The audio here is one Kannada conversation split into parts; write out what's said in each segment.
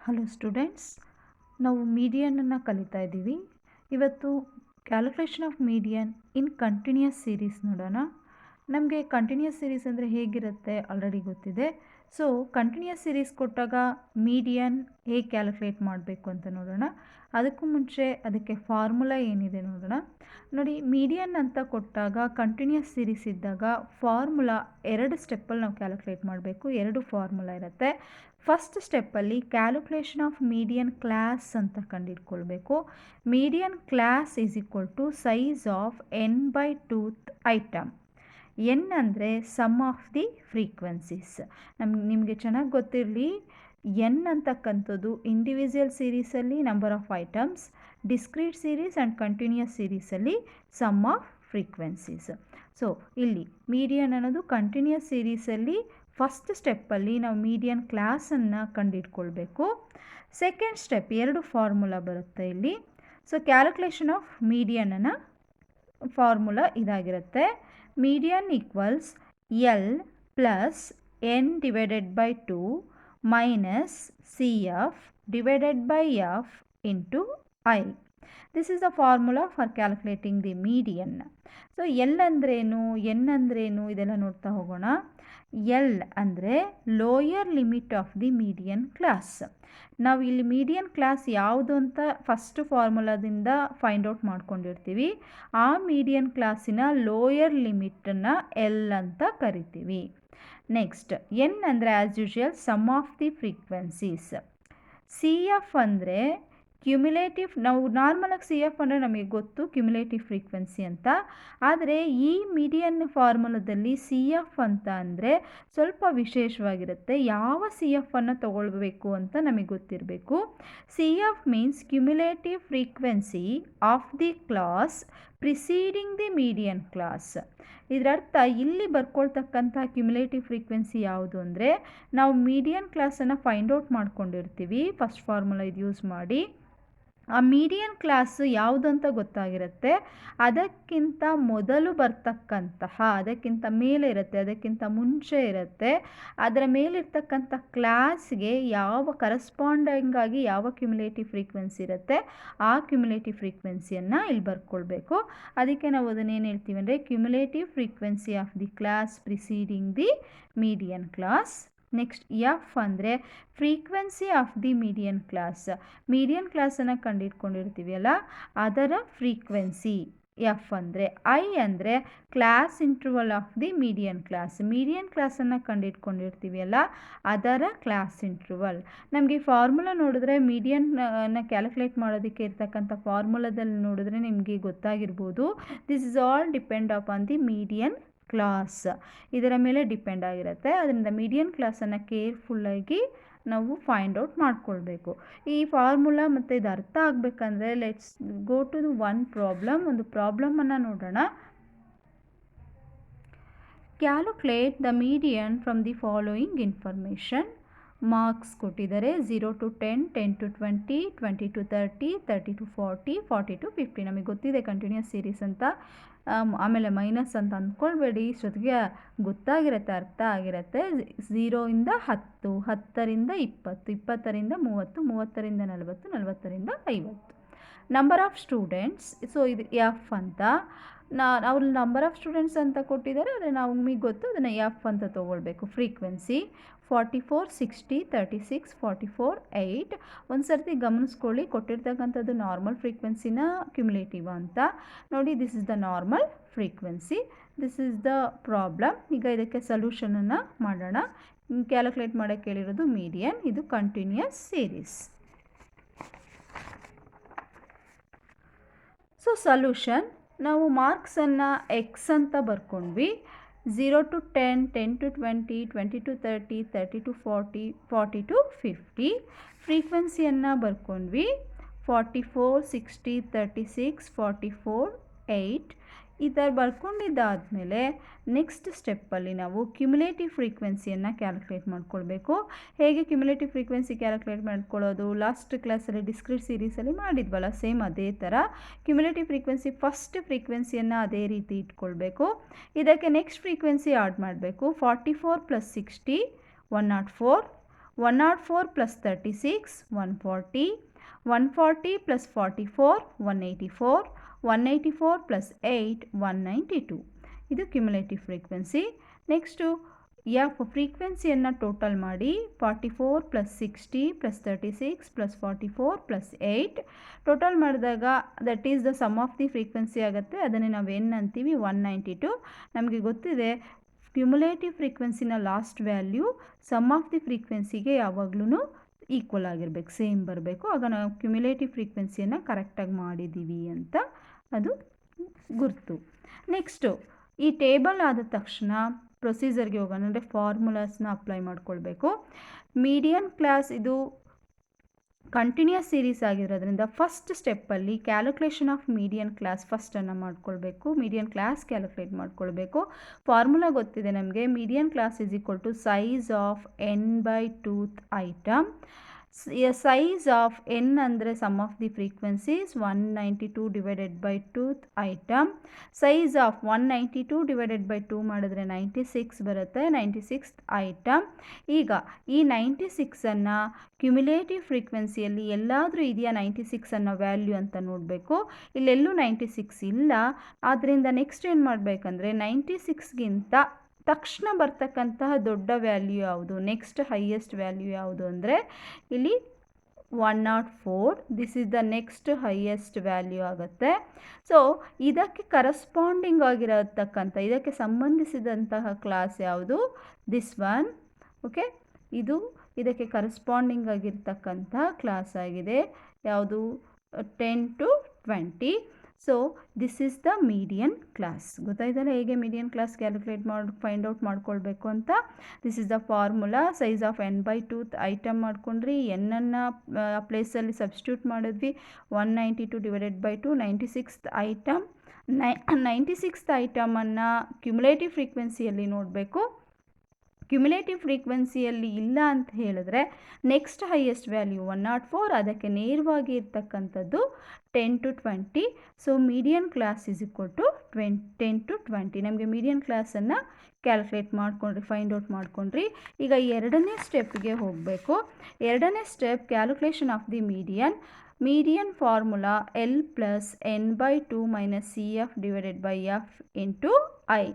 ಹಲೋ ಸ್ಟೂಡೆಂಟ್ಸ್, ನಾವು ಮೀಡಿಯನನ್ನು ಕಲಿತಾ ಇದ್ದೀವಿ. ಇವತ್ತು calculation of median in continuous series ನೋಡೋಣ. ನಮಗೆ ಕಂಟಿನ್ಯೂಯಸ್ ಸೀರೀಸ್ ಅಂದರೆ ಹೇಗಿರುತ್ತೆ ಆಲ್ರೆಡಿ ಗೊತ್ತಿದೆ. ಸೊ ಕಂಟಿನ್ಯೂಯಸ್ ಸೀರೀಸ್ ಕೊಟ್ಟಾಗ ಮೀಡಿಯನ್ ಹೇಗೆ ಕ್ಯಾಲ್ಕುಲೇಟ್ ಮಾಡಬೇಕು ಅಂತ ನೋಡೋಣ. ಅದಕ್ಕೂ ಮುಂಚೆ ಅದಕ್ಕೆ ಫಾರ್ಮುಲಾ ಏನಿದೆ ನೋಡೋಣ. ನೋಡಿ, ಮೀಡಿಯನ್ ಅಂತ ಕೊಟ್ಟಾಗ ಕಂಟಿನ್ಯೂಯಸ್ ಸೀರೀಸ್ ಇದ್ದಾಗ ಫಾರ್ಮುಲಾ 2 ಸ್ಟೆಪ್ಪಲ್ಲಿ ನಾವು ಕ್ಯಾಲ್ಕುಲೇಟ್ ಮಾಡಬೇಕು. 2 ಫಾರ್ಮುಲಾ ಇರುತ್ತೆ. ಫಸ್ಟ್ ಸ್ಟೆಪ್ಪಲ್ಲಿ ಕ್ಯಾಲ್ಕುಲೇಷನ್ ಆಫ್ ಮೀಡಿಯನ್ ಕ್ಲಾಸ್ ಅಂತ ಕಂಡುಹಿಡ್ಕೊಳ್ಬೇಕು. Median class is equal to size of n/2th item. N ಅಂದರೆ ಸಮ್ ಆಫ್ ದಿ ಫ್ರೀಕ್ವೆನ್ಸೀಸ್. ನಿಮಗೆ ಚೆನ್ನಾಗಿ ಗೊತ್ತಿರಲಿ, ಎನ್ ಅಂತಕ್ಕಂಥದ್ದು ಇಂಡಿವಿಜುವಲ್ ಸೀರೀಸಲ್ಲಿ number of items, discrete series and continuous ಸೀರೀಸಲ್ಲಿ ಸಮ್ ಆಫ್ ಫ್ರೀಕ್ವೆನ್ಸೀಸ್. ಸೊ ಇಲ್ಲಿ ಮೀಡಿಯನ್ ಅನ್ನೋದು ಕಂಟಿನ್ಯೂಯಸ್ ಸೀರೀಸಲ್ಲಿ ಫಸ್ಟ್ ಸ್ಟೆಪ್ಪಲ್ಲಿ ನಾವು ಮೀಡಿಯನ್ ಕ್ಲಾಸನ್ನು ಕಂಡುಹಿಡ್ಕೊಳ್ಬೇಕು. ಸೆಕೆಂಡ್ ಸ್ಟೆಪ್ 2 ಫಾರ್ಮುಲಾ ಬರುತ್ತೆ ಇಲ್ಲಿ. ಸೊ ಕ್ಯಾಲ್ಕುಲೇಷನ್ ಆಫ್ ಮೀಡಿಯನ್ನ ಫಾರ್ಮುಲಾ ಇದಾಗಿರುತ್ತೆ. Median equals L plus N divided by 2 minus C F divided by F into I. This is the formula for calculating the median. So L ಅಂದ್ರೇನು, ಎನ್ ಅಂದ್ರೇನು ಇದೆಲ್ಲ ನೋಡ್ತಾ ಹೋಗೋಣ. ಎಲ್ ಅಂದರೆ lower limit of the median class. ನಾವು ಇಲ್ಲಿ ಮೀಡಿಯನ್ ಕ್ಲಾಸ್ ಯಾವುದು ಅಂತ ಫಸ್ಟ್ ಫಾರ್ಮುಲಾದಿಂದ ಫೈಂಡ್ ಔಟ್ ಮಾಡ್ಕೊಂಡಿರ್ತೀವಿ. ಆ ಮೀಡಿಯನ್ ಕ್ಲಾಸಿನ ಲೋಯರ್ ಲಿಮಿಟನ್ನು ಎಲ್ ಅಂತ ಕರಿತೀವಿ. ನೆಕ್ಸ್ಟ್ ಎನ್ ಅಂದರೆ as usual sum of the frequencies. C F ಅಂದರೆ ಕ್ಯುಮ್ಯುಲೇಟಿವ್. ನಾವು ನಾರ್ಮಲಾಗಿ ಸಿ ಎಫ್ ಅಂದರೆ ನಮಗೆ ಗೊತ್ತು ಕ್ಯುಮ್ಯುಲೇಟಿವ್ ಫ್ರೀಕ್ವೆನ್ಸಿ ಅಂತ. ಆದರೆ ಈ ಮೀಡಿಯನ್ ಫಾರ್ಮುಲಾದಲ್ಲಿ ಸಿ ಎಫ್ ಅಂತ ಅಂದರೆ ಸ್ವಲ್ಪ ವಿಶೇಷವಾಗಿರುತ್ತೆ. ಯಾವ ಸಿ ಎಫನ್ನು ತಗೊಳ್ಬೇಕು ಅಂತ ನಮಗೆ ಗೊತ್ತಿರಬೇಕು. C F means cumulative frequency of the class preceding the median class. ಇದರರ್ಥ ಇಲ್ಲಿ ಬರ್ಕೊಳ್ತಕ್ಕಂಥ ಕ್ಯುಮ್ಯುಲೇಟಿವ್ ಫ್ರೀಕ್ವೆನ್ಸಿ ಯಾವುದು ಅಂದರೆ, ನಾವು ಮೀಡಿಯನ್ ಕ್ಲಾಸನ್ನು ಫೈಂಡ್ ಔಟ್ ಮಾಡ್ಕೊಂಡಿರ್ತೀವಿ ಫಸ್ಟ್ ಫಾರ್ಮುಲಾ ಇದು ಯೂಸ್ ಮಾಡಿ. ಆ ಮೀಡಿಯನ್ ಕ್ಲಾಸ್ ಯಾವುದಂತ ಗೊತ್ತಾಗಿರುತ್ತೆ. ಅದಕ್ಕಿಂತ ಮೊದಲು ಬರ್ತಕ್ಕಂತಹ, ಅದಕ್ಕಿಂತ ಮೇಲೆ ಇರುತ್ತೆ, ಅದಕ್ಕಿಂತ ಮುಂಚೆ ಇರುತ್ತೆ, ಅದರ ಮೇಲಿರ್ತಕ್ಕಂಥ ಕ್ಲಾಸ್ಗೆ ಯಾವ ಕರೆಸ್ಪಾಂಡಿಂಗ್ ಆಗಿ ಯಾವ ಕ್ಯುಮ್ಯುಲೇಟಿವ್ ಫ್ರೀಕ್ವೆನ್ಸಿ ಇರುತ್ತೆ ಆ ಕ್ಯುಮ್ಯುಲೇಟಿವ್ ಫ್ರೀಕ್ವೆನ್ಸಿಯನ್ನು ಇಲ್ಲಿ ಬರ್ಕೊಳ್ಬೇಕು. ಅದಕ್ಕೆ ನಾವು ಅದನ್ನೇನು ಹೇಳ್ತೀವಿ ಅಂದರೆ cumulative frequency of the class preceding the median class. Next F ಅಂದರೆ frequency of the median class. Median ಕ್ಲಾಸನ್ನು ಕಂಡುಹಿಡ್ಕೊಂಡಿರ್ತೀವಲ್ಲ ಅದರ ಫ್ರೀಕ್ವೆನ್ಸಿ ಎಫ್ ಅಂದರೆ. ಐ ಅಂದರೆ class interval of the median class. Median ಕ್ಲಾಸನ್ನು ಕಂಡುಹಿಡ್ಕೊಂಡಿರ್ತೀವಲ್ಲ ಅದರ ಕ್ಲಾಸ್ ಇಂಟರ್ವಲ್. ನಮಗೆ ಫಾರ್ಮುಲಾ ನೋಡಿದ್ರೆ ಮೀಡಿಯನ್ನ ಕ್ಯಾಲ್ಕುಲೇಟ್ ಮಾಡೋದಕ್ಕೆ ಇರ್ತಕ್ಕಂಥ ಫಾರ್ಮುಲಾದಲ್ಲಿ ನೋಡಿದ್ರೆ ನಿಮಗೆ ಗೊತ್ತಾಗಿರ್ಬೋದು. This is all depend upon the median class. ಇದರ ಮೇಲೆ ಡಿಪೆಂಡ್ ಆಗಿರುತ್ತೆ. ಅದರಿಂದ ಮೀಡಿಯನ್ ಕ್ಲಾಸನ್ನು ಕೇರ್ಫುಲ್ಲಾಗಿ ನಾವು ಫೈಂಡ್ ಔಟ್ ಮಾಡ್ಕೊಳ್ಬೇಕು. ಈ ಫಾರ್ಮುಲಾ ಮತ್ತು ಇದು ಅರ್ಥ ಆಗಬೇಕಂದ್ರೆ let's go to the one problem. ಒಂದು ಪ್ರಾಬ್ಲಮನ್ನು ನೋಡೋಣ. Calculate the median from the following information. Marks ಕೊಟ್ಟಿದ್ದಾರೆ 0 to 10, 10 to 20, 20 to 30, 30 to 40, 40 to 50. ನಮಗೆ ಗೊತ್ತಿದೆ ಕಂಟಿನ್ಯೂಸ್ ಸೀರೀಸ್ ಅಂತ. ಆಮೇಲೆ ಮೈನಸ್ ಅಂತ ಅಂದ್ಕೊಳ್ಬೇಡಿ, ಇಷ್ಟೊತ್ತಿಗೆ ಗೊತ್ತಾಗಿರುತ್ತೆ, ಅರ್ಥ ಆಗಿರುತ್ತೆ. 0 ಇಂದ 10, 10ರಿಂದ 20, 20ರಿಂದ 30, 30ರಿಂದ 40, 40ರಿಂದ 50. Number of students. ಸೊ ಇದು ಎಫ್ ಅಂತ. ಅವ್ರು ನಂಬರ್ ಆಫ್ ಸ್ಟೂಡೆಂಟ್ಸ್ ಅಂತ ಕೊಟ್ಟಿದ್ದಾರೆ, ಆದರೆ ನಮಗೆ ಗೊತ್ತು ಅದನ್ನು ಎಫ್ ಅಂತ ತೊಗೊಳ್ಬೇಕು. ಫ್ರೀಕ್ವೆನ್ಸಿ 44, 60, 36, 44, 8. ಒಂದು ಸರ್ತಿ ಗಮನಿಸ್ಕೊಳ್ಳಿ, ಕೊಟ್ಟಿರ್ತಕ್ಕಂಥದ್ದು ನಾರ್ಮಲ್ ಫ್ರೀಕ್ವೆನ್ಸಿನ ಕ್ಯುಮ್ಯುಲೇಟಿವ್ ಅಂತ ನೋಡಿ. This is the normal frequency. This is the problem. ಈಗ ಇದಕ್ಕೆ ಸೊಲ್ಯೂಷನನ್ನು ಮಾಡೋಣ. ಕ್ಯಾಲ್ಕುಲೇಟ್ ಮಾಡೋಕ್ಕೆ ಕೇಳಿರೋದು ಮೀಡಿಯನ್. ಇದು ಕಂಟಿನ್ಯೂಯಸ್ ಸೀರೀಸ್. ಸೊ ಸೊಲ್ಯೂಷನ್, ನಾವು ಮಾರ್ಕ್ಸನ್ನು ಎಕ್ಸ್ ಅಂತ ಬರ್ಕೊಂಡ್ವಿ. 0 to 10, 10 to 20, 20 to 30, 30 to 40, 40 to 50. ಫ್ರೀಕ್ವೆನ್ಸಿಯನ್ನು ಬರ್ಕೊಂಡ್ವಿ 44, 60, 36, 44, 8. ಈ ಥರ ಬರ್ಕೊಂಡಿದ್ದಾದಮೇಲೆ ನೆಕ್ಸ್ಟ್ ಸ್ಟೆಪ್ಪಲ್ಲಿ ನಾವು ಕ್ಯುಮ್ಯುಲೇಟಿವ್ ಫ್ರೀಕ್ವೆನ್ಸಿಯನ್ನು ಕ್ಯಾಲ್ಕುಲೇಟ್ ಮಾಡ್ಕೊಳ್ಬೇಕು. ಹೇಗೆ ಕ್ಯುಮ್ಯುಲೇಟಿವ್ ಫ್ರೀಕ್ವೆನ್ಸಿ ಕ್ಯಾಲ್ಕುಲೇಟ್ ಮಾಡ್ಕೊಳ್ಳೋದು, ಲಾಸ್ಟ್ ಕ್ಲಾಸಲ್ಲಿ ಡಿಸ್ಕ್ರೀಟ್ ಸೀರೀಸಲ್ಲಿ ಮಾಡಿದ್ವಲ್ಲ, ಸೇಮ್ ಅದೇ ಥರ ಕ್ಯುಮ್ಯುಲೇಟಿವ್ ಫ್ರೀಕ್ವೆನ್ಸಿ ಫಸ್ಟ್ ಫ್ರೀಕ್ವೆನ್ಸಿಯನ್ನು ಅದೇ ರೀತಿ ಇಟ್ಕೊಳ್ಬೇಕು. ಇದಕ್ಕೆ ನೆಕ್ಸ್ಟ್ ಫ್ರೀಕ್ವೆನ್ಸಿ ಆಡ್ ಮಾಡಬೇಕು. 44 + 60 104, 104 plus 36, 140, 140 plus 44, 184, 184 plus 8, 192. ಇದು ಕ್ಯುಮುಲೇಟಿವ್ ಫ್ರೀಕ್ವೆನ್ಸಿ. ನೆಕ್ಸ್ಟು ಫ್ರೀಕ್ವೆನ್ಸಿಯನ್ನು ಟೋಟಲ್ ಮಾಡಿ 44 plus 60 plus 36 plus 44 plus 8 total ಮಾಡಿದಾಗ that is the sum of the frequency ಆಗುತ್ತೆ. ಅದನ್ನೇ ನಾವು ಏನು ಅಂತೀವಿ 192. ನಮಗೆ ಗೊತ್ತಿದೆ ಕ್ಯುಮುಲೇಟಿವ್ ಫ್ರೀಕ್ವೆನ್ಸಿನ last value sum of the ಫ್ರೀಕ್ವೆನ್ಸಿಗೆ ಯಾವಾಗಲೂ ಈಕ್ವಲ್ ಆಗಿರಬೇಕು, ಸೇಮ್ ಬರಬೇಕು. ಆಗ ನಾವು ಕ್ಯುಮುಲೇಟಿವ್ ಫ್ರೀಕ್ವೆನ್ಸಿಯನ್ನು ಕರೆಕ್ಟಾಗಿ ಮಾಡಿದ್ದೀವಿ ಅಂತ ಅದು ಗುರ್ತು. ನೆಕ್ಸ್ಟು ಈ ಟೇಬಲ್ ಆದ ತಕ್ಷಣ ಪ್ರೊಸೀಜರ್ಗೆ ಹೋಗೋಣ, ಅಂದರೆ ಫಾರ್ಮುಲಾಸ್ನ ಅಪ್ಲೈ ಮಾಡ್ಕೊಳ್ಬೇಕು. ಮೀಡಿಯನ್ ಕ್ಲಾಸ್ ಇದು ಕಂಟಿನ್ಯೂಸ್ ಸೀರೀಸ್ ಆಗಿರೋದ್ರಿಂದ ಫಸ್ಟ್ ಸ್ಟೆಪ್ಪಲ್ಲಿ ಕ್ಯಾಲ್ಕುಲೇಷನ್ ಆಫ್ ಮೀಡಿಯನ್ ಕ್ಲಾಸ್ ಫಸ್ಟನ್ನು ಮಾಡ್ಕೊಳ್ಬೇಕು. ಮೀಡಿಯನ್ ಕ್ಲಾಸ್ ಕ್ಯಾಲ್ಕುಲೇಟ್ ಮಾಡ್ಕೊಳ್ಬೇಕು. ಫಾರ್ಮುಲಾ ಗೊತ್ತಿದೆ ನಮಗೆ. Median class is equal to size of n/2th item. Size of n ಅಂದರೆ sum of the frequencies 192 divided by 2th item. Size of 192 divided by 2 ಮಾಡಿದ್ರೆ 96 ಬರುತ್ತೆ, 96th ಐಟಮ್. ಈಗ ಈ 96ಅನ್ನು ಕ್ಯುಮುಲೇಟಿವ್ ಫ್ರೀಕ್ವೆನ್ಸಿಯಲ್ಲಿ ಎಲ್ಲಾದರೂ ಇದೆಯಾ 96 ಅನ್ನೋ ವ್ಯಾಲ್ಯೂ ಅಂತ ನೋಡಬೇಕು. ಇಲ್ಲೆಲ್ಲೂ 96 ಇಲ್ಲ. ಆದ್ದರಿಂದ ನೆಕ್ಸ್ಟ್ ಏನು ಮಾಡಬೇಕಂದ್ರೆ 96ಗಿಂತ ತಕ್ಷಣ ಬರ್ತಕ್ಕಂತಹ ದೊಡ್ಡ ವ್ಯಾಲ್ಯೂ ಯಾವುದು, ನೆಕ್ಸ್ಟ್ ಹೈಯೆಸ್ಟ್ ವ್ಯಾಲ್ಯೂ ಯಾವುದು ಅಂದರೆ ಇಲ್ಲಿ 104. This is the next highest value ಆಗುತ್ತೆ. ಸೊ ಇದಕ್ಕೆ ಕರಸ್ಪಾಂಡಿಂಗ್ ಆಗಿರತಕ್ಕಂಥ, ಇದಕ್ಕೆ ಸಂಬಂಧಿಸಿದಂತಹ ಕ್ಲಾಸ್ ಯಾವುದು, ದಿಸ್ ಒನ್. ಓಕೆ, ಇದು ಇದಕ್ಕೆ ಕರಸ್ಪಾಂಡಿಂಗ್ ಆಗಿರ್ತಕ್ಕಂಥ ಕ್ಲಾಸ್ ಆಗಿದೆ. ಯಾವುದು 10 to 20. So this is the median class. ಗೊತ್ತಾಯ್ತಲ್ಲ ಹೇಗೆ median class calculate find out ಮಾಡ್ಕೊಳ್ಬೇಕು ಅಂತ. This is the formula. Size of n/2th item ಮಾಡ್ಕೊಂಡ್ರಿ, ಎನ್ನನ್ನು ಪ್ಲೇಸಲ್ಲಿ ಸಬ್ಸ್ಟಿಟ್ಯೂಟ್ ಮಾಡಿದ್ವಿ. 192 divided by 2, 96th item. 96th ಐಟಮನ್ನು ಕ್ಯುಮುಲೇಟಿವ್ ಫ್ರೀಕ್ವೆನ್ಸಿಯಲ್ಲಿ ನೋಡಬೇಕು. ಕ್ಯುಮುಲೇಟಿವ್ ಫ್ರೀಕ್ವೆನ್ಸಿಯಲ್ಲಿ ಇಲ್ಲ ಅಂತ ಹೇಳಿದ್ರೆ ನೆಕ್ಸ್ಟ್ ಹೈಯೆಸ್ಟ್ ವ್ಯಾಲ್ಯೂ 104, ಅದಕ್ಕೆ ನೇರವಾಗಿ ಇರ್ತಕ್ಕಂಥದ್ದು 10 to 20. So median class is equal to 10 to 20. ನಮಗೆ ಮೀಡಿಯನ್ ಕ್ಲಾಸನ್ನು ಕ್ಯಾಲ್ಕುಲೇಟ್ ಮಾಡ್ಕೊಂಡ್ರಿ, ಫೈಂಡ್ ಔಟ್ ಮಾಡ್ಕೊಂಡ್ರಿ. ಈಗ ಎರಡನೇ ಸ್ಟೆಪ್ಗೆ ಹೋಗಬೇಕು. ಎರಡನೇ step calculation of the median formula L plus n/2 minus CF divided by F into I.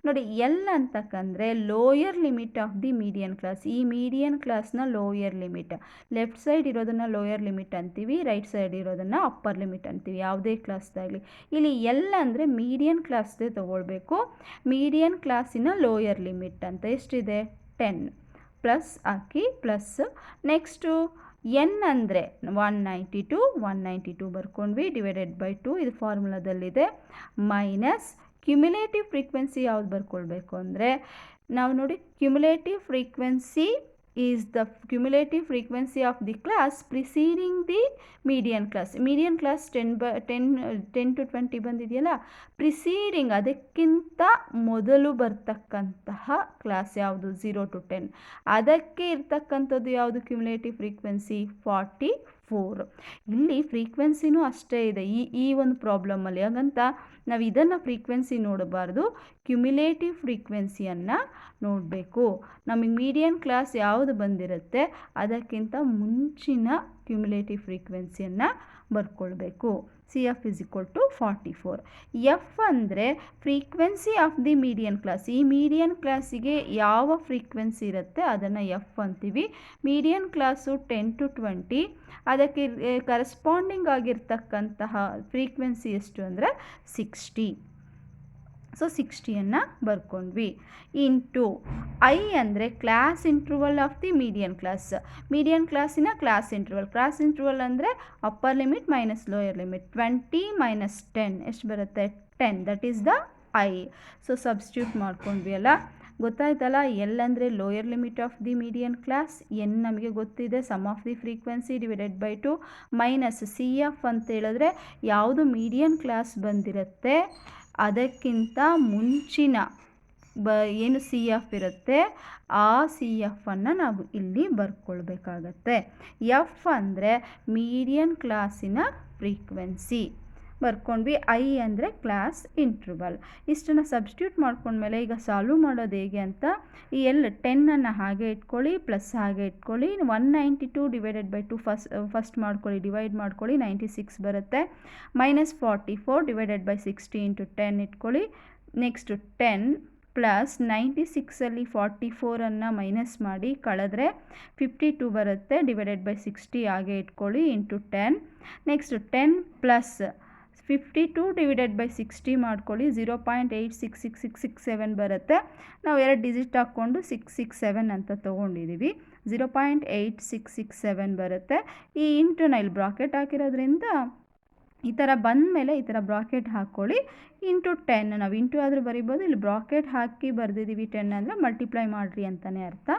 ನೋಡಿ, L ಅಂತಕ್ಕಂದರೆ lower limit of the median class. ಈ ಮೀಡಿಯನ್ ಕ್ಲಾಸ್ನ ಲೋಯರ್ ಲಿಮಿಟ್, ಲೆಫ್ಟ್ ಸೈಡ್ ಇರೋದನ್ನು ಲೋಯರ್ ಲಿಮಿಟ್ ಅಂತೀವಿ, ರೈಟ್ ಸೈಡ್ ಇರೋದನ್ನು ಅಪ್ಪರ್ ಲಿಮಿಟ್ ಅಂತೀವಿ, ಯಾವುದೇ ಕ್ಲಾಸ್ದಾಗಲಿ. ಇಲ್ಲಿ L ಅಂದರೆ ಮೀಡಿಯನ್ ಕ್ಲಾಸ್ದೇ ತೊಗೊಳ್ಬೇಕು. ಮೀಡಿಯನ್ ಕ್ಲಾಸಿನ ಲೋಯರ್ ಲಿಮಿಟ್ ಅಂತ ಎಷ್ಟಿದೆ 10 ಪ್ಲಸ್ ಹಾಕಿ ಪ್ಲಸ್. ನೆಕ್ಸ್ಟು n ಅಂದರೆ 192 ಬರ್ಕೊಂಡ್ವಿ, ಡಿವೈಡೆಡ್ ಬೈ 2 ಇದು ಫಾರ್ಮುಲಾದಲ್ಲಿದೆ, ಮೈನಸ್ ಕ್ಯುಮುಲೇಟಿವ್ ಫ್ರೀಕ್ವೆನ್ಸಿ ಯಾವ್ದು ಬರ್ಕೊಳ್ಬೇಕು ಅಂದರೆ ನಾವು ನೋಡಿ, cumulative frequency is the cumulative frequency of the class preceding the median class. Median class 10 to 20 ಬಂದಿದೆಯಲ್ಲ, ಪ್ರಿಸೀಡಿಂಗ್ ಅದಕ್ಕಿಂತ ಮೊದಲು ಬರ್ತಕ್ಕಂತಹ ಕ್ಲಾಸ್ ಯಾವುದು 0 to 10, ಅದಕ್ಕೆ ಇರ್ತಕ್ಕಂಥದ್ದು ಯಾವುದು ಕ್ಯುಮುಲೇಟಿವ್ ಫ್ರೀಕ್ವೆನ್ಸಿ 44. ಇಲ್ಲಿ ಫ್ರೀಕ್ವೆನ್ಸಿನೂ ಅಷ್ಟೇ ಇದೆ ಈ ಒಂದು ಪ್ರಾಬ್ಲಮಲ್ಲಿ. ಹಾಗಂತ ನಾವು ಇದನ್ನು ಫ್ರೀಕ್ವೆನ್ಸಿ ನೋಡಬಾರ್ದು, ಕ್ಯುಮುಲೇಟಿವ್ ಫ್ರೀಕ್ವೆನ್ಸಿಯನ್ನು ನೋಡಬೇಕು. ನಮಗೆ ಮೀಡಿಯನ್ ಕ್ಲಾಸ್ ಯಾವುದು ಬಂದಿರುತ್ತೆ ಅದಕ್ಕಿಂತ ಮುಂಚಿನ ಕ್ಯುಮುಲೇಟಿವ್ ಫ್ರೀಕ್ವೆನ್ಸಿಯನ್ನು ಬರ್ಕೊಳ್ಬೇಕು. CF is equal to 44. F ಅಂದರೆ frequency of the median class. ಈ ಮೀಡಿಯನ್ ಕ್ಲಾಸಿಗೆ ಯಾವ ಫ್ರೀಕ್ವೆನ್ಸಿ ಇರುತ್ತೆ ಅದನ್ನು F ಅಂತೀವಿ. ಮೀಡಿಯನ್ ಕ್ಲಾಸು 10 to 20, ಅದಕ್ಕೆ ಕರೆಸ್ಪಾಂಡಿಂಗ್ ಆಗಿರ್ತಕ್ಕಂತಹ ಫ್ರೀಕ್ವೆನ್ಸಿ ಎಷ್ಟು ಅಂದರೆ 60. ಸೊ 60ಯನ್ನು ಬರ್ಕೊಂಡ್ವಿ. ಇಂಟು I ಅಂದರೆ class interval of the median class. Median ಕ್ಲಾಸಿನ ಕ್ಲಾಸ್ ಇಂಟ್ರವಲ್ ಅಂದರೆ upper limit minus lower limit. 20 minus 10 ಎಷ್ಟು ಬರುತ್ತೆ 10, that is the I. So substitute ಮಾಡ್ಕೊಂಡ್ವಿ ಅಲ್ಲ, ಗೊತ್ತಾಯ್ತಲ್ಲ. L ಅಂದರೆ lower limit of the median class, n ನಮಗೆ ಗೊತ್ತಿದೆ sum of the frequency divided by 2, minus CF ಅಂತ ಹೇಳಿದ್ರೆ ಯಾವುದು ಮೀಡಿಯನ್ ಕ್ಲಾಸ್ ಬಂದಿರುತ್ತೆ ಅದಕ್ಕಿಂತ ಮುಂಚಿನ ಏನು CF ಇರುತ್ತೆ ಆ CFನ್ನು ನಾವು ಇಲ್ಲಿ ಬರ್ಕೊಳ್ಬೇಕಾಗತ್ತೆ. F ಅಂದರೆ ಮೀಡಿಯನ್ ಕ್ಲಾಸಿನ ಫ್ರೀಕ್ವೆನ್ಸಿ. ಬರ್ಕೊಂಡ್ವಿ. ಐ ಅಂದರೆ ಕ್ಲಾಸ್ ಇಂಟ್ರವಲ್. ಇಷ್ಟನ್ನು ಸಬ್ಸ್ಟಿಟ್ಯೂಟ್ ಮಾಡ್ಕೊಂಡ್ಮೇಲೆ ಈಗ ಸಾಲ್ವ್ ಮಾಡೋದು ಹೇಗೆ ಅಂತ, ಈ 10 ಹಾಗೆ ಇಟ್ಕೊಳ್ಳಿ, ಪ್ಲಸ್ ಹಾಗೆ ಇಟ್ಕೊಳ್ಳಿ. 192 ಡಿವೈಡೆಡ್ ಬೈ 2 ಫಸ್ಟ್ ಮಾಡ್ಕೊಳ್ಳಿ, ಡಿವೈಡ್ ಮಾಡ್ಕೊಳ್ಳಿ, 96 ಬರುತ್ತೆ. -44 ಡಿವೈಡೆಡ್ ಬೈ 60 ಇಂಟು 10 ಇಟ್ಕೊಳ್ಳಿ. ನೆಕ್ಸ್ಟ್ 10 ಪ್ಲಸ್ 96ಅಲ್ಲಿ 44 ಮೈನಸ್ ಮಾಡಿ ಕಳೆದ್ರೆ 52 ಬರುತ್ತೆ, ಡಿವೈಡೆಡ್ ಬೈ 60 ಹಾಗೆ ಇಟ್ಕೊಳ್ಳಿ, into 10. Next 10 plus 52 divided by 60 ಮಾಡ್ಕೊಳ್ಳಿ, 0.866667 ಬರುತ್ತೆ. ನಾವು 2 ಡಿಜಿಟ್ ಹಾಕ್ಕೊಂಡು 667 ಅಂತ ತೊಗೊಂಡಿದ್ದೀವಿ. 0.8667 ಬರುತ್ತೆ. ಈ ಇಂಟುನ ಇಲ್ಲಿ ಬ್ರಾಕೆಟ್ ಹಾಕಿರೋದ್ರಿಂದ ಈ ಥರ ಬಂದಮೇಲೆ ಈ ಥರ ಬ್ರಾಕೆಟ್ ಹಾಕ್ಕೊಳ್ಳಿ, ಇಂಟು 10. ನಾವು ಇಂಟು ಆದರೂ ಬರಿಬೋದು, ಇಲ್ಲಿ ಬ್ರಾಕೆಟ್ ಹಾಕಿ ಬರೆದಿದ್ದೀವಿ. 10 ಅಂದರೆ ಮಲ್ಟಿಪ್ಲೈ ಮಾಡಿರಿ ಅಂತಲೇ ಅರ್ಥ.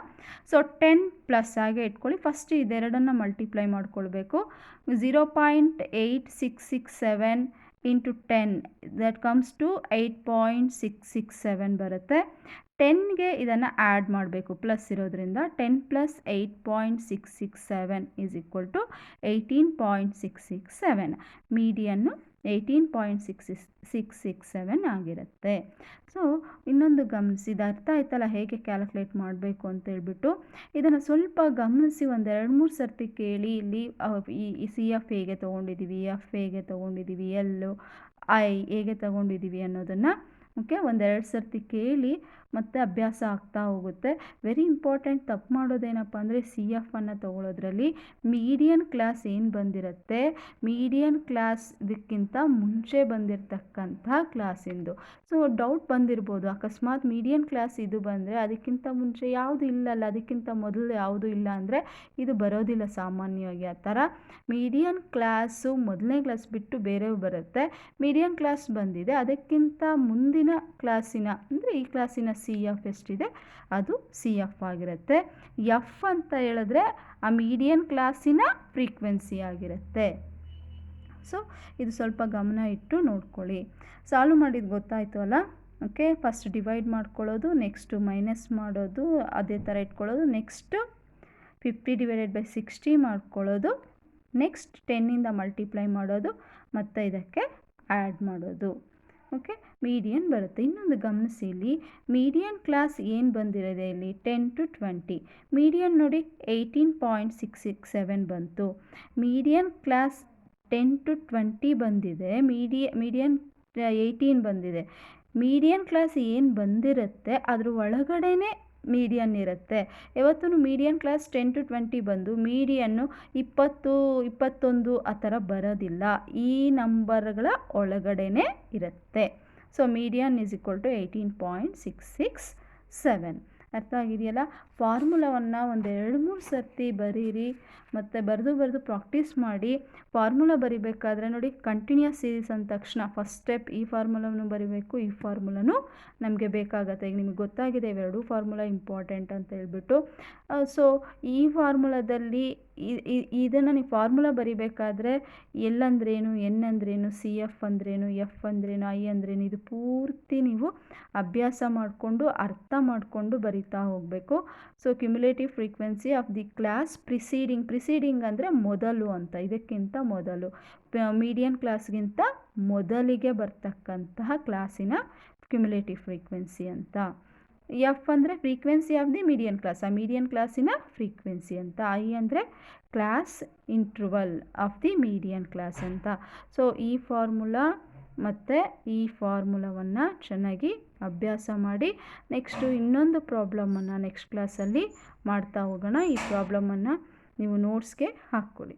ಸೊ 10 ಪ್ಲಸ್ ಹಾಗೆ ಇಟ್ಕೊಳ್ಳಿ. ಫಸ್ಟ್ ಇದೆರಡನ್ನು ಮಲ್ಟಿಪ್ಲೈ ಮಾಡ್ಕೊಳ್ಬೇಕು. 0.8667 ಇಂಟು 10 ದಟ್ ಕಮ್ಸ್ ಟು 8.667 ಬರುತ್ತೆ. 10ಗೆ ಇದನ್ನು ಆ್ಯಡ್ ಮಾಡಬೇಕು, ಪ್ಲಸ್ ಇರೋದ್ರಿಂದ 10 ಪ್ಲಸ್ 8.667 ಈಸ್ ಈಕ್ವಲ್ ಟು 18.667. ಮೀಡಿಯನ್ನು 18.667 ಆಗಿರುತ್ತೆ. ಸೊ ಇನ್ನೊಂದು ಗಮನಿಸಿ, ಇದು ಅರ್ಥ ಆಯ್ತಲ್ಲ ಹೇಗೆ ಕ್ಯಾಲ್ಕುಲೇಟ್ ಮಾಡಬೇಕು ಅಂತೇಳ್ಬಿಟ್ಟು. ಇದನ್ನು ಸ್ವಲ್ಪ ಗಮನಿಸಿ, ಒಂದು 2-3 ಸರ್ತಿ ಕೇಳಿ. ಇಲ್ಲಿ ಈ ಸಿ ಎಫ್ ಹೇಗೆ ತೊಗೊಂಡಿದ್ದೀವಿ, ಎಫ್ ಹೇಗೆ ತೊಗೊಂಡಿದ್ದೀವಿ, ಎಲ್ಲು ಐ ಹೇಗೆ ತೊಗೊಂಡಿದ್ದೀವಿ ಅನ್ನೋದನ್ನು ಓಕೆ 1-2 ಸರ್ತಿ ಕೇಳಿ, ಮತ್ತು ಅಭ್ಯಾಸ ಆಗ್ತಾ ಹೋಗುತ್ತೆ. Very important. ತಪ್ಪು ಮಾಡೋದೇನಪ್ಪ ಅಂದರೆ ಸಿ ಎಫನ್ನು ತೊಗೊಳೋದ್ರಲ್ಲಿ ಮೀಡಿಯನ್ ಕ್ಲಾಸ್ ಏನು ಬಂದಿರುತ್ತೆ, ಮೀಡಿಯನ್ ಕ್ಲಾಸ್ ಇದಕ್ಕಿಂತ ಮುಂಚೆ ಬಂದಿರತಕ್ಕಂಥ ಕ್ಲಾಸಿಂದು. ಸೊ ಡೌಟ್ ಬಂದಿರ್ಬೋದು, ಅಕಸ್ಮಾತ್ ಮೀಡಿಯನ್ ಕ್ಲಾಸ್ ಇದು ಬಂದರೆ ಅದಕ್ಕಿಂತ ಮುಂಚೆ ಯಾವುದು ಇಲ್ಲಲ್ಲ, ಅದಕ್ಕಿಂತ ಮೊದಲು ಯಾವುದು ಇಲ್ಲ ಅಂದರೆ ಇದು ಬರೋದಿಲ್ಲ ಸಾಮಾನ್ಯವಾಗಿ. ಆ ಥರ ಮೀಡಿಯನ್ ಕ್ಲಾಸು ಮೊದಲನೇ ಕ್ಲಾಸ್ ಬಿಟ್ಟು ಬೇರೆಯವು ಬರುತ್ತೆ. ಮೀಡಿಯನ್ ಕ್ಲಾಸ್ ಬಂದಿದೆ, ಅದಕ್ಕಿಂತ ಮುಂದಿನ ಕ್ಲಾಸಿನ ಅಂದರೆ ಈ ಕ್ಲಾಸಿನ ಸಿ ಎಫ್ ಎಷ್ಟಿದೆ ಅದು ಸಿ ಎಫ್ ಆಗಿರುತ್ತೆ. ಎಫ್ ಅಂತ ಹೇಳಿದ್ರೆ ಆ ಮೀಡಿಯನ್ ಕ್ಲಾಸಿನ ಫ್ರೀಕ್ವೆನ್ಸಿ ಆಗಿರುತ್ತೆ. ಸೊ ಇದು ಸ್ವಲ್ಪ ಗಮನ ಇಟ್ಟು ನೋಡ್ಕೊಳ್ಳಿ. ಸಾಲ್ವ್ ಮಾಡಿದ್ದು ಗೊತ್ತಾಯಿತು ಅಲ್ಲ. ಓಕೆ, ಫಸ್ಟ್ ಡಿವೈಡ್ ಮಾಡ್ಕೊಳ್ಳೋದು, ನೆಕ್ಸ್ಟು ಮೈನಸ್ ಮಾಡೋದು, ಅದೇ ಥರ ಇಟ್ಕೊಳ್ಳೋದು. ನೆಕ್ಸ್ಟು 50 ಡಿವೈಡೆಡ್ ಬೈ 60 ಮಾಡ್ಕೊಳ್ಳೋದು. ನೆಕ್ಸ್ಟ್ 10ಇಂದ ಮಲ್ಟಿಪ್ಲೈ ಮಾಡೋದು, ಮತ್ತು ಇದಕ್ಕೆ ಆ್ಯಡ್ ಮಾಡೋದು. ಓಕೆ, ಮೀಡಿಯನ್ ಬರುತ್ತೆ. ಇನ್ನೊಂದು ಗಮನಿಸಿ, ಇಲ್ಲಿ ಮೀಡಿಯನ್ ಕ್ಲಾಸ್ ಏನು ಬಂದಿರೋದೆ ಇಲ್ಲಿ 10 to 20. ಮೀಡಿಯನ್ ನೋಡಿ 18.667 ಬಂತು. ಮೀಡಿಯನ್ ಕ್ಲಾಸ್ 10 to 20 ಬಂದಿದೆ, ಮೀಡಿಯನ್ 18 ಬಂದಿದೆ. ಮೀಡಿಯನ್ ಕ್ಲಾಸ್ ಏನು ಬಂದಿರುತ್ತೆ ಅದ್ರ ಒಳಗಡೆನೇ ಮೀಡಿಯನ್ ಇರುತ್ತೆ. ಯಾವತ್ತೂ ಮೀಡಿಯನ್ ಕ್ಲಾಸ್ 10 to 20 ಬಂದು ಮೀಡಿಯನ್ನು 20, 21 ಆ ಥರ ಬರೋದಿಲ್ಲ. ಈ ನಂಬರ್ಗಳ ಒಳಗಡೆನೇ ಇರುತ್ತೆ. So median is equal to 18.667. ಅರ್ಥ ಆಗಿದೆಯಲ್ಲ. ಫಾರ್ಮುಲಾವನ್ನು ಒಂದು 2-3 ಸರ್ತಿ ಬರೀರಿ, ಮತ್ತು ಬರೆದು ಪ್ರಾಕ್ಟೀಸ್ ಮಾಡಿ. ಫಾರ್ಮುಲಾ ಬರಿಬೇಕಾದ್ರೆ ನೋಡಿ, ಕಂಟಿನ್ಯೂಸ್ ಸೀರೀಸ್ ಅಂದ ತಕ್ಷಣ ಫಸ್ಟ್ ಸ್ಟೆಪ್ ಈ ಫಾರ್ಮುಲಾವನ್ನು ಬರಿಬೇಕು. ಈ ಫಾರ್ಮುಲಾನು ನಮಗೆ ಬೇಕಾಗತ್ತೆ. ಈಗ ನಿಮಗೆ ಗೊತ್ತಾಗಿದೆ ಇವೆರಡೂ ಫಾರ್ಮುಲಾ ಇಂಪಾರ್ಟೆಂಟ್ ಅಂತ ಹೇಳ್ಬಿಟ್ಟು. ಸೊ ಈ ಫಾರ್ಮುಲಾದಲ್ಲಿ ಇದನ್ನು ನೀವು ಫಾರ್ಮುಲಾ ಬರಿಬೇಕಾದ್ರೆ ಎಲ್ ಅಂದ್ರೇನು, ಎನ್ ಅಂದ್ರೇನು, ಸಿ ಎಫ್ ಅಂದ್ರೇನು, ಎಫ್ ಅಂದ್ರೇನು, ಐ ಅಂದ್ರೇನು, ಇದು ಪೂರ್ತಿ ನೀವು ಅಭ್ಯಾಸ ಮಾಡಿಕೊಂಡು ಅರ್ಥ ಮಾಡಿಕೊಂಡು ಬರಿತಾ ಹೋಗಬೇಕು. So cumulative frequency of the class preceding ಅಂದರೆ ಮೊದಲು ಅಂತ, ಇದಕ್ಕಿಂತ ಮೊದಲು ಮೀಡಿಯನ್ ಕ್ಲಾಸ್ಗಿಂತ ಮೊದಲಿಗೆ ಬರ್ತಕ್ಕಂತಹ ಕ್ಲಾಸಿನ ಕ್ಯುಮುಲೇಟಿವ್ ಫ್ರೀಕ್ವೆನ್ಸಿ ಅಂತ. ಎಫ್ ಅಂದರೆ frequency of the median class, ಆ ಮೀಡಿಯನ್ ಕ್ಲಾಸಿನ ಫ್ರೀಕ್ವೆನ್ಸಿ ಅಂತ. ಐ ಅಂದರೆ class interval of the median class ಅಂತ. ಸೊ ಈ ಫಾರ್ಮುಲಾ ಮತ್ತು ಈ ಫಾರ್ಮುಲಾವನ್ನು ಚೆನ್ನಾಗಿ ಅಭ್ಯಾಸ ಮಾಡಿ. ನೆಕ್ಸ್ಟು ಇನ್ನೊಂದು ಪ್ರಾಬ್ಲಮನ್ನು ನೆಕ್ಸ್ಟ್ ಕ್ಲಾಸಲ್ಲಿ ಮಾಡ್ತಾ ಹೋಗೋಣ. ಈ ಪ್ರಾಬ್ಲಮನ್ನು ನೀವು ನೋಟ್ಸ್ಗೆ ಹಾಕ್ಕೊಳ್ಳಿ.